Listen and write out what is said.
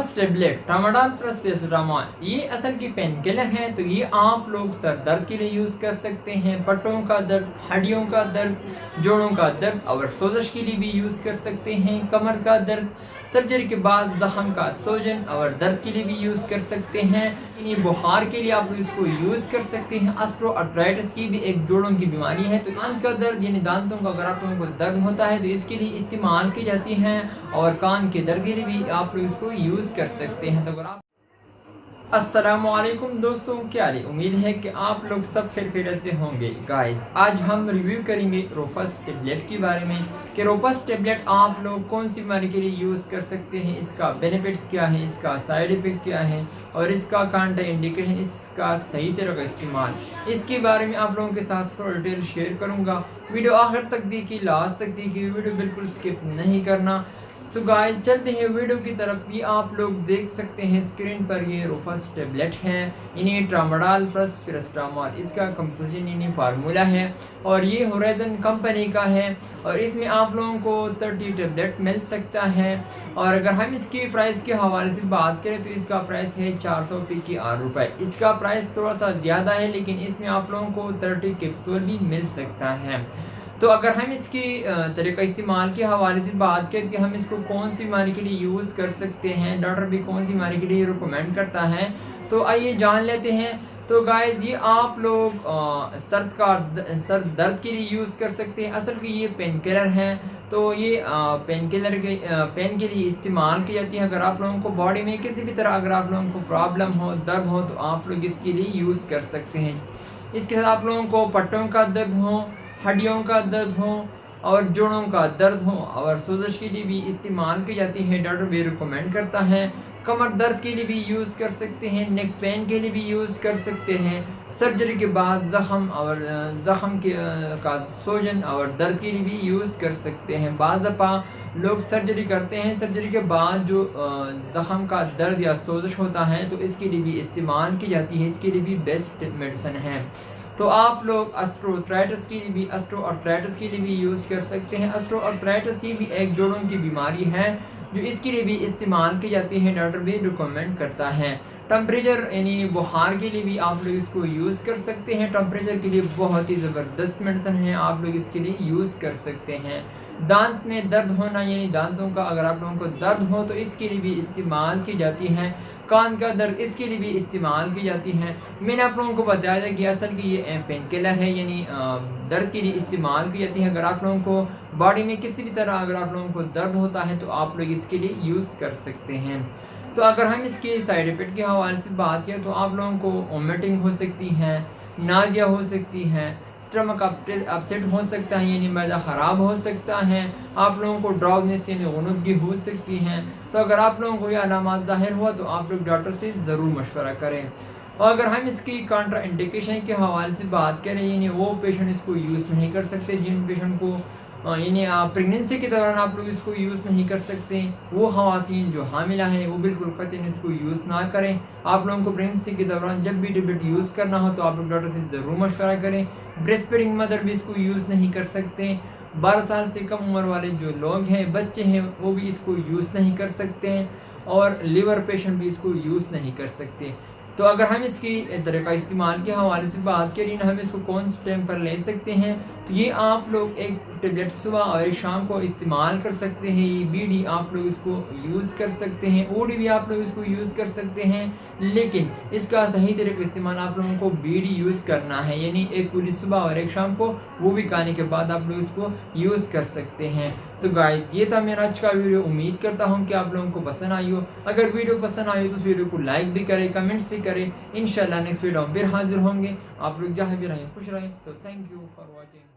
रोफस tablet tramadol plus paracetamol ये असल की पेन किलर है। तो ये आप लोग सर दर्द के लिए यूज़ कर सकते हैं, पट्टों का दर्द, हड्डियों का दर्द, जोड़ों का दर्द और सोजश के लिए भी यूज़ कर सकते हैं, कमर का दर्द, सर्जरी के बाद जख्म का सोजन और दर्द के लिए भी यूज़ कर सकते हैं। ये बुखार के लिए आप लोग इसको यूज़ कर सकते हैं। ऑस्टियोआर्थराइटिस की भी एक जोड़ों की बीमारी है, तो कान का दर्द यानी दांतों का अगर आप लोगों को दर्द होता है तो इसके लिए इस्तेमाल की जाती हैं, और कान के दर्द के लिए भी आप लोग इसको यूज़ कर सकते हैं। तो अगर आप अस्सलामुअलैकुम दोस्तों, क्या हाल है? उम्मीद है कि आप लोग सब खैरियत से होंगे। गाइस, आज हम रिव्यू करेंगे रोफस टेबलेट के बारे में कि रोफस टेबलेट आप लोग कौन सी बीमारी के लिए यूज़ कर सकते हैं, इसका बेनिफिट्स क्या है, इसका साइड इफ़ेक्ट क्या है और इसका कांट्रा इंडिकेशन, इसका सही तरह का इस्तेमाल, इसके बारे में आप लोगों के साथ फुल डिटेल शेयर करूँगा। वीडियो आखिर तक देखिए, लास्ट तक देखिए, वीडियो बिल्कुल स्किप नहीं करना। सो गाइस, चलते हैं वीडियो की तरफ। भी आप लोग देख सकते हैं स्क्रीन पर ये रोफस टेबलेट है, इन्हें ट्रामाडोल प्लस पैरासीटामोल इसका कंपोजिशन इन्हें फार्मूला है और ये होराइजन कंपनी का है और इसमें आप लोगों को 30 टेबलेट मिल सकता है। और अगर हम इसकी प्राइस के हवाले से बात करें तो इसका प्राइस है 400 रुपये। इसका प्राइस थोड़ा सा ज़्यादा है, लेकिन इसमें आप लोगों को 30 कैप्सूल भी मिल सकता है। तो अगर हम इसकी तरीका इस्तेमाल के हवाले से बात करें कि हम इसको कौन सी बीमारी के लिए यूज़ कर सकते हैं, डॉक्टर भी कौन सी बीमारी के लिए रिकमेंड करता है, तो आइए जान लेते हैं। तो गाइस, ये आप लोग सर दर्द के लिए यूज़ कर सकते हैं। असल की ये पेन किलर है, तो ये पेन के लिए इस्तेमाल की जाती है। अगर आप लोगों को बॉडी में किसी भी तरह अगर आप लोगों को प्रॉब्लम हो, दर्द हो, तो आप लोग इसके लिए यूज़ कर सकते हैं। इसके साथ आप लोगों को पट्टों का दर्द हो, हड्डियों का दर्द हो और जोड़ों का दर्द हो और सोजश के लिए भी इस्तेमाल की जाती है, डॉक्टर भी रिकमेंड करता है। कमर दर्द के लिए भी यूज़ कर सकते हैं, नेक पेन के लिए भी यूज़ कर सकते हैं, सर्जरी के बाद ज़ख़म का सोजन और दर्द के लिए भी यूज़ कर सकते हैं। बाज़ दफ़ा लोग सर्जरी करते हैं, सर्जरी के बाद जो ज़ख़म का दर्द या सोजश होता है तो इसके लिए भी इस्तेमाल की जाती है, इसके लिए भी बेस्ट मेडिसिन है। तो आप लोग ऑस्टियोआर्थराइटिस के लिए भी यूज़ कर सकते हैं। ऑस्टियोआर्थराइटिस ये भी एक जोड़ों की बीमारी है जो इसके लिए भी इस्तेमाल की जाती है, डॉक्टर भी रिकमेंड करता है। टेम्परेचर यानी बुखार के लिए भी आप लोग इसको यूज़ कर सकते हैं। टेम्परेचर के लिए बहुत ही ज़बरदस्त मेडिसिन है, आप लोग इसके लिए यूज़ कर सकते हैं। दांत में दर्द होना यानी दांतों का अगर आप लोगों को दर्द हो तो इसके लिए भी इस्तेमाल की जाती है। कान का दर्द, इसके लिए भी इस्तेमाल की जाती है। मैंने आप लोगों को बताया था कि असल की ये पेन किलर है, यानी दर्द के लिए इस्तेमाल की जाती है। अगर आप लोगों को बॉडी में किसी भी तरह अगर आप लोगों को दर्द होता है तो आप लोग इसके लिए यूज़ कर सकते हैं। तो अगर हम इसके साइड इफ़ेक्ट के हवाले से बात करें तो आप लोगों को वोमिटिंग हो सकती है, नाज़िया हो सकती है, स्टमक अपसेट हो सकता है यानी मैदा ख़राब हो सकता है, आप लोगों को ड्राउज़नेस यानी गुनुदगी हो सकती है। तो अगर आप लोगों को ये अलामात ज़ाहिर हुआ तो आप लोग डॉक्टर से ज़रूर मशवरा करें। और अगर हम इसकी कांट्रा इंडिकेशन के हवाले से बात करें, यानी वो पेशेंट इसको यूज़ नहीं कर सकते जिन पेशेंट को यानी प्रेगनेंसी के दौरान आप लोग इसको यूज़ नहीं कर सकते। वो ख़वातीन जो हामिला हैं वो बिल्कुल कतई इसको यूज़ ना करें। आप लोगों को प्रेगनेंसी के दौरान जब भी टेबलेट यूज़ करना हो तो आप लोग डॉक्टर से ज़रूर मशवरा करें। ब्रेस्ट फीडिंग मदर भी इसको यूज़ नहीं कर सकते। 12 साल से कम उम्र वाले जो लोग हैं, बच्चे हैं, वो भी इसको यूज़ नहीं कर सकते हैं और लीवर पेशेंट भी इसको यूज़ नहीं कर सकते। तो अगर हम इसकी तरीका इस्तेमाल के हवाले से बात करें, हम इसको कौन से टाइम पर ले सकते हैं, तो ये आप लोग एक टेबलेट सुबह और एक शाम को इस्तेमाल कर सकते हैं। ये बीडी आप लोग इसको यूज़ कर सकते हैं, ओडी भी आप लोग इसको यूज़ कर सकते हैं, लेकिन इसका सही तरीके इस्तेमाल आप लोगों को बीडी यूज़ करना है, यानी एक पूरी सुबह और एक शाम को, वो भी खाने के बाद आप लोग इसको यूज़ कर सकते हैं। सो गाइस, ये था मेरा आज का वीडियो। उम्मीद करता हूँ कि आप लोगों को पसंद आई हो। अगर वीडियो पसंद आई हो तो उस वीडियो को लाइक भी करें, कमेंट्स भी करें। इंशाल्लाह नेक्स्ट वीडियो में फिर हाजिर होंगे। आप लोग जहाँ भी रहें खुश रहें। So thank you for watching.